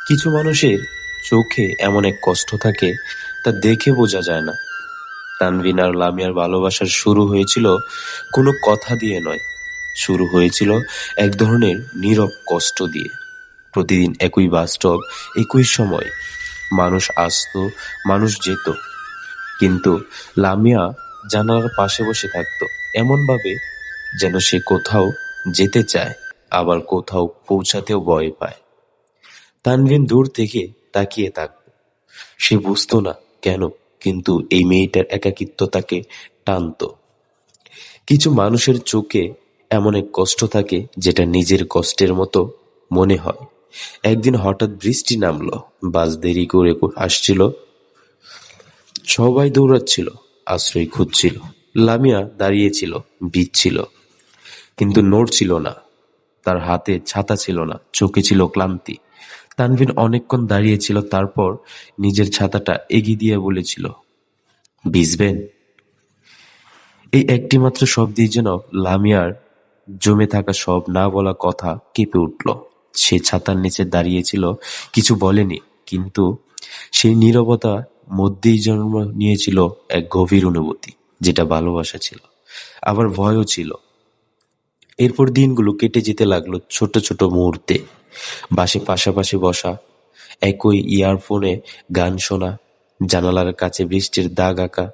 কিছু মানুষের চোখে এমন এক কষ্ট থাকে, তা দেখে বোঝা যায় না। তানভীর আর লামিয়ার ভালোবাসার শুরু হয়েছিল কোনো কথা দিয়ে নয়, শুরু হয়েছিল এক ধরনের নীরব কষ্ট দিয়ে। প্রতিদিন একই বাস স্টপ, একই সময়, মানুষ আসতো, মানুষ যেত, কিন্তু লামিয়া জানালার পাশে বসে থাকতো এমনভাবে যেন সে কোথাও যেতে চায়, আবার কোথাও পৌঁছাতেও ভয় পায়। তানভীর দূর থেকে তাকিয়ে থাকত। সে বুঝতো না কেন, কিন্তু এই মেয়েটার একাকিত্ব তাকে টানত। কিছু মানুষের চোখে এমন এক কষ্ট থাকে যেটা নিজের কষ্টের মতো মনে হয়। একদিন হঠাৎ বৃষ্টি নামলো, বাস দেরি করে আসছিল, সবাই দৌড়াচ্ছিল, আশ্রয় খুঁজছিল। লামিয়া দাঁড়িয়েছিল, ভিজছিল, কিন্তু নড়ছিল না। তার হাতে ছাতা ছিল না, চোখে ছিল ক্লান্তি। তানভীর অনেকক্ষণ দাঁড়িয়েছিল, তারপর নিজের ছাতাটা এগিয়ে দিয়ে বলেছিল, ভিজবেন? এই একটি মাত্র শব্দেই যেন লামিয়ার জমে থাকা সব না বলা কথা কেঁপে উঠল। সে ছাতার নিচে দাঁড়িয়েছিল, কিছু বলেনি, কিন্তু সেই নীরবতার মধ্যেই জন্ম নিয়েছিল এক গভীর অনুভূতি, যেটা ভালোবাসা ছিল, আবার ভয়ও ছিল। এরপর দিনগুলো কেটে যেতে লাগলো ছোট ছোট মুহূর্তে। বাসে পাশাপাশি বসা, একই ইয়ারফোনে গান শোনা, জানালার কাছে বৃষ্টির দাগ আঁকা